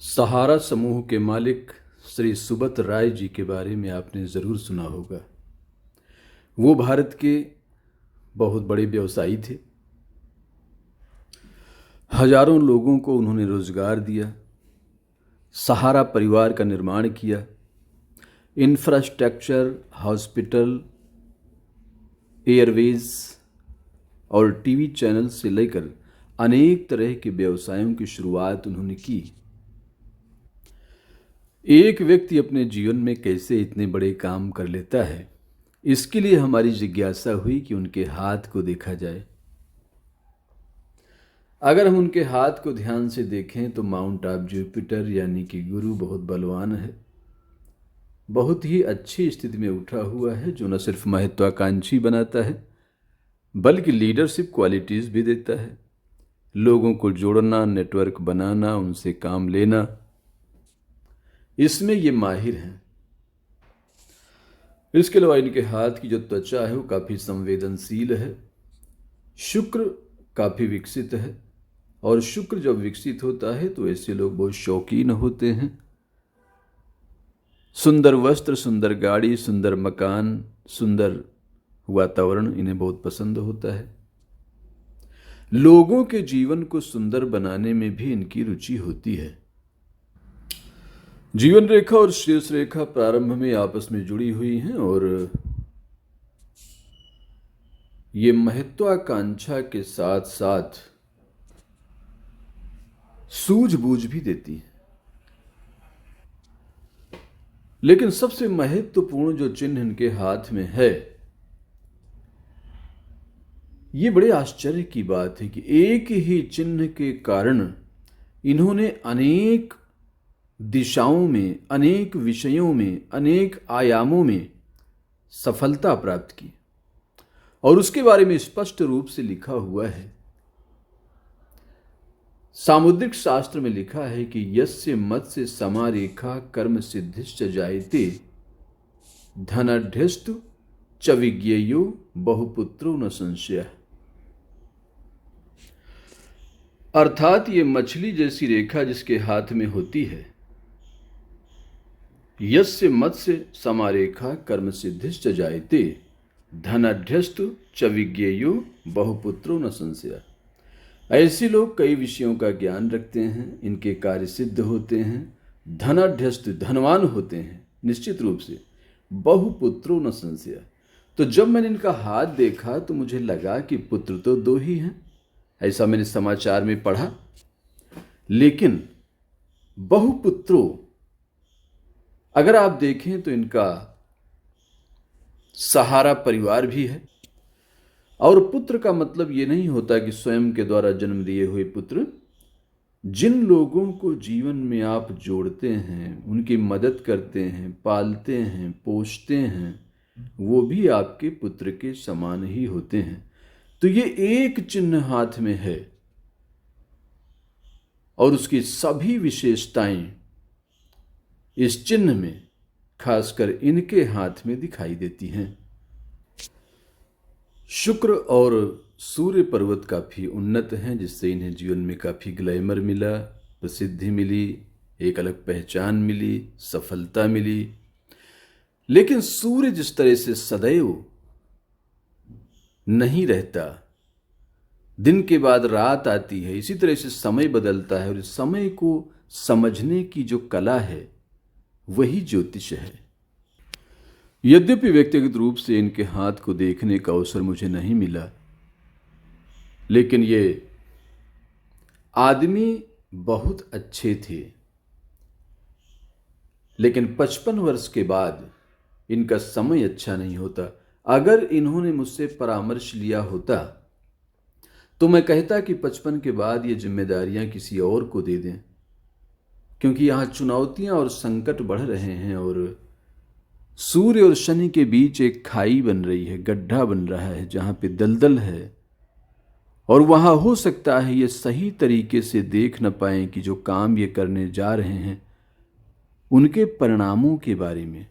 सहारा समूह के मालिक श्री सुब्रत राय जी के बारे में आपने ज़रूर सुना होगा। वो भारत के बहुत बड़े व्यवसायी थे। हजारों लोगों को उन्होंने रोजगार दिया, सहारा परिवार का निर्माण किया, इंफ्रास्ट्रक्चर, हॉस्पिटल, एयरवेज और टीवी चैनल से लेकर अनेक तरह के व्यवसायों की शुरुआत उन्होंने की। एक व्यक्ति अपने जीवन में कैसे इतने बड़े काम कर लेता है, इसके लिए हमारी जिज्ञासा हुई कि उनके हाथ को देखा जाए। अगर हम उनके हाथ को ध्यान से देखें तो माउंट ऑफ जुपिटर यानी कि गुरु बहुत बलवान है, बहुत ही अच्छी स्थिति में उठा हुआ है, जो न सिर्फ महत्वाकांक्षी बनाता है बल्कि लीडरशिप क्वालिटीज़ भी देता है। लोगों को जोड़ना, नेटवर्क बनाना, उनसे काम लेना, इसमें ये माहिर हैं। इसके अलावा इनके हाथ की जो त्वचा है वो काफ़ी संवेदनशील है। शुक्र काफ़ी विकसित है और शुक्र जब विकसित होता है तो ऐसे लोग बहुत शौकीन होते हैं। सुंदर वस्त्र, सुंदर गाड़ी, सुंदर मकान, सुंदर वातावरण इन्हें बहुत पसंद होता है। लोगों के जीवन को सुंदर बनाने में भी इनकी रुचि होती है। जीवन रेखा और शीर्ष रेखा प्रारंभ में आपस में जुड़ी हुई हैं और ये महत्वाकांक्षा के साथ साथ सूझबूझ भी देती है। लेकिन सबसे महत्वपूर्ण जो चिन्ह इनके हाथ में है, ये बड़े आश्चर्य की बात है कि एक ही चिन्ह के कारण इन्होंने अनेक दिशाओं में, अनेक विषयों में, अनेक आयामों में सफलता प्राप्त की और उसके बारे में स्पष्ट रूप से लिखा हुआ है। सामुद्रिक शास्त्र में लिखा है कि यस्य मत्स्य समारेखा कर्म सिद्धिश्च जायते धनाढ्यस्तु च विज्ञेयो बहुपुत्रो न संशयः। अर्थात ये मछली जैसी रेखा जिसके हाथ में होती है, यस्य मत्स्य समारेखा कर्म सिद्धिश्च जायते धनाढ्यस्तु च विज्ञेयो बहुपुत्रो न संशयः। ऐसे लोग कई विषयों का ज्ञान रखते हैं, इनके कार्य सिद्ध होते हैं, धनाढ्यस्तु धनवान होते हैं निश्चित रूप से, बहुपुत्रो न संशयः। तो जब मैंने इनका हाथ देखा तो मुझे लगा कि पुत्र तो दो ही हैं, ऐसा मैंने समाचार में पढ़ा, लेकिन बहुपुत्रो अगर आप देखें तो इनका सहारा परिवार भी है। और पुत्र का मतलब ये नहीं होता कि स्वयं के द्वारा जन्म दिए हुए पुत्र। जिन लोगों को जीवन में आप जोड़ते हैं, उनकी मदद करते हैं, पालते हैं, पोषते हैं, वो भी आपके पुत्र के समान ही होते हैं। तो ये एक चिन्ह हाथ में है और उसकी सभी विशेषताएं इस चिन्ह में, खासकर इनके हाथ में दिखाई देती हैं। शुक्र और सूर्य पर्वत काफ़ी उन्नत हैं, जिससे इन्हें जीवन में काफ़ी ग्लैमर मिला, प्रसिद्धि मिली, एक अलग पहचान मिली, सफलता मिली। लेकिन सूर्य जिस तरह से सदैव नहीं रहता, दिन के बाद रात आती है, इसी तरह से समय बदलता है और इस समय को समझने की जो कला है वही ज्योतिष है। यद्यपि व्यक्तिगत रूप से इनके हाथ को देखने का अवसर मुझे नहीं मिला, लेकिन ये आदमी बहुत अच्छे थे। लेकिन 55 वर्ष के बाद इनका समय अच्छा नहीं होता। अगर इन्होंने मुझसे परामर्श लिया होता तो मैं कहता कि 55 के बाद ये जिम्मेदारियां किसी और को दे दें, क्योंकि यहाँ चुनौतियां और संकट बढ़ रहे हैं और सूर्य और शनि के बीच एक खाई बन रही है, गड्ढा बन रहा है जहाँ पे दलदल है और वहाँ हो सकता है ये सही तरीके से देख न पाएं कि जो काम ये करने जा रहे हैं उनके परिणामों के बारे में।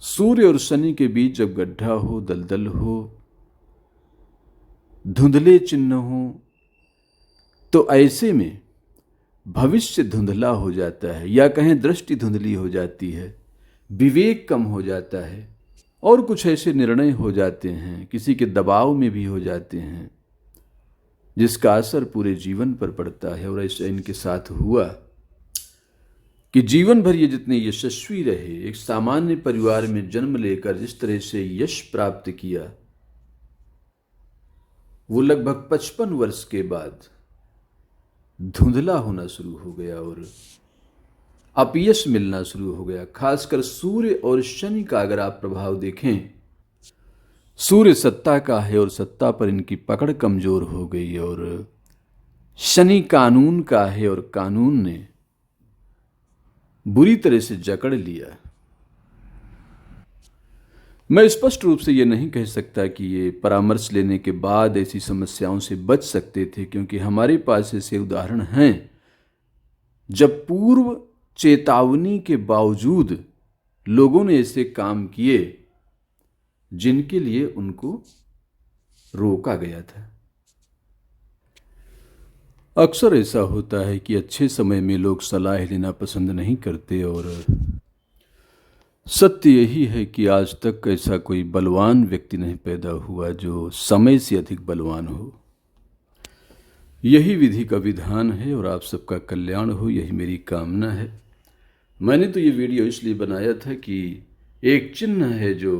सूर्य और शनि के बीच जब गड्ढा हो, दलदल हो, धुंधले चिन्ह हो, तो ऐसे में भविष्य धुंधला हो जाता है, या कहें दृष्टि धुंधली हो जाती है, विवेक कम हो जाता है, और कुछ ऐसे निर्णय हो जाते हैं, किसी के दबाव में भी हो जाते हैं, जिसका असर पूरे जीवन पर पड़ता है। और ऐसा इनके साथ हुआ कि जीवन भर ये जितने यशस्वी रहे, एक सामान्य परिवार में जन्म लेकर जिस तरह से यश प्राप्त किया, वो लगभग 55 वर्ष के बाद धुंधला होना शुरू हो गया और अपयश मिलना शुरू हो गया। खासकर सूर्य और शनि का अगर आप प्रभाव देखें, सूर्य सत्ता का है और सत्ता पर इनकी पकड़ कमजोर हो गई, और शनि कानून का है और कानून ने बुरी तरह से जकड़ लिया। मैं स्पष्ट रूप से ये नहीं कह सकता कि ये परामर्श लेने के बाद ऐसी समस्याओं से बच सकते थे, क्योंकि हमारे पास ऐसे उदाहरण हैं जब पूर्व चेतावनी के बावजूद लोगों ने ऐसे काम किए जिनके लिए उनको रोका गया था। अक्सर ऐसा होता है कि अच्छे समय में लोग सलाह लेना पसंद नहीं करते, और सत्य यही है कि आज तक ऐसा कोई बलवान व्यक्ति नहीं पैदा हुआ जो समय से अधिक बलवान हो। यही विधि का विधान है और आप सबका कल्याण हो, यही मेरी कामना है। मैंने तो ये वीडियो इसलिए बनाया था कि एक चिन्ह है जो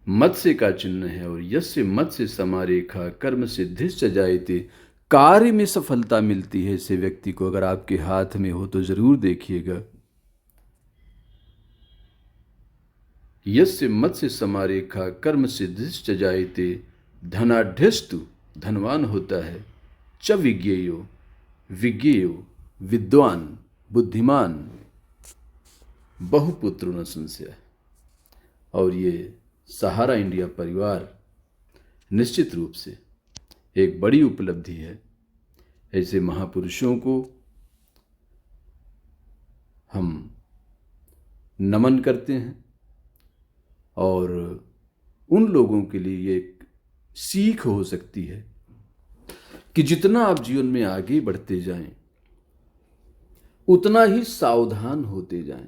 मत्स्य का चिन्ह है, और यस्य मत्स्य समारेखा कर्म सिद्धिश्च जायते, कार्य में सफलता मिलती है ऐसे व्यक्ति को। अगर आपके हाथ में हो तो जरूर देखिएगा। यस्य मत्स्य समारेखा कर्म सिद्धिश्च जायते, धनाढ्यस्तु धनवान होता है, च विज्ञेयो विज्ञेयो विद्वान बुद्धिमान, बहुपुत्र न संशय। और ये सहारा इंडिया परिवार निश्चित रूप से एक बड़ी उपलब्धि है। ऐसे महापुरुषों को हम नमन करते हैं, और उन लोगों के लिए ये एक सीख हो सकती है कि जितना आप जीवन में आगे बढ़ते जाएं, उतना ही सावधान होते जाएं।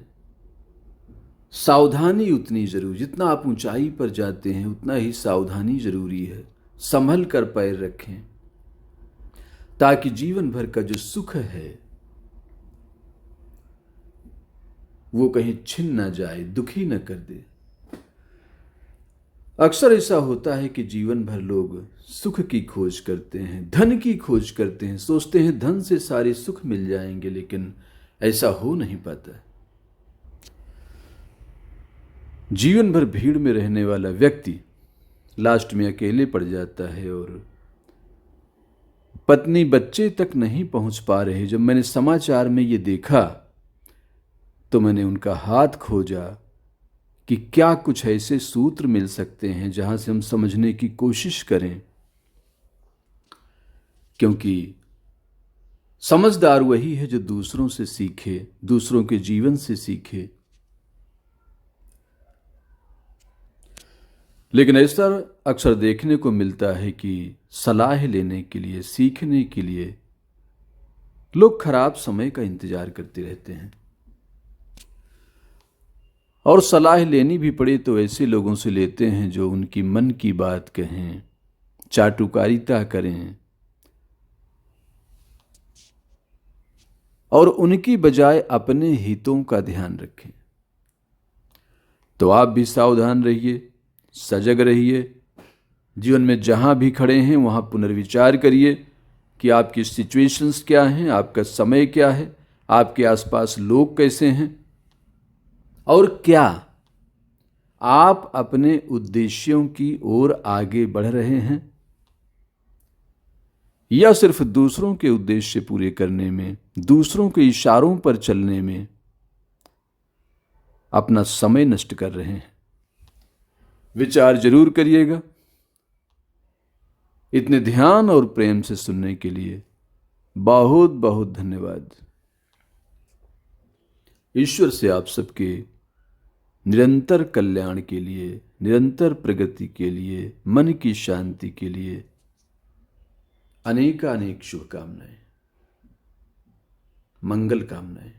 सावधानी उतनी जरूरी, जितना आप ऊंचाई पर जाते हैं उतना ही सावधानी जरूरी है। संभल कर पैर रखें ताकि जीवन भर का जो सुख है वो कहीं छिन ना जाए, दुखी न कर दे। अक्सर ऐसा होता है कि जीवन भर लोग सुख की खोज करते हैं, धन की खोज करते हैं, सोचते हैं धन से सारे सुख मिल जाएंगे, लेकिन ऐसा हो नहीं पाता। जीवन भर भीड़ में रहने वाला व्यक्ति लास्ट में अकेले पड़ जाता है, और पत्नी बच्चे तक नहीं पहुंच पा रहे। जब मैंने समाचार में ये देखा तो मैंने उनका हाथ खोजा कि क्या कुछ ऐसे सूत्र मिल सकते हैं जहां से हम समझने की कोशिश करें, क्योंकि समझदार वही है जो दूसरों से सीखे, दूसरों के जीवन से सीखे। लेकिन ऐसा अक्सर देखने को मिलता है कि सलाह लेने के लिए, सीखने के लिए लोग खराब समय का इंतजार करते रहते हैं, और सलाह लेनी भी पड़े तो ऐसे लोगों से लेते हैं जो उनकी मन की बात कहें, चाटुकारिता करें, और उनकी बजाय अपने हितों का ध्यान रखें। तो आप भी सावधान रहिए, सजग रहिए। जीवन में जहां भी खड़े हैं वहां पुनर्विचार करिए कि आपकी सिचुएशंस क्या हैं, आपका समय क्या है, आपके आसपास लोग कैसे हैं, और क्या आप अपने उद्देश्यों की ओर आगे बढ़ रहे हैं, या सिर्फ दूसरों के उद्देश्य पूरे करने में, दूसरों के इशारों पर चलने में अपना समय नष्ट कर रहे हैं। विचार जरूर करिएगा। इतने ध्यान और प्रेम से सुनने के लिए बहुत बहुत धन्यवाद। ईश्वर से आप सबके निरंतर कल्याण के लिए, निरंतर प्रगति के लिए, मन की शांति के लिए अनेकानेक शुभकामनाएं। मंगल कामनाएं।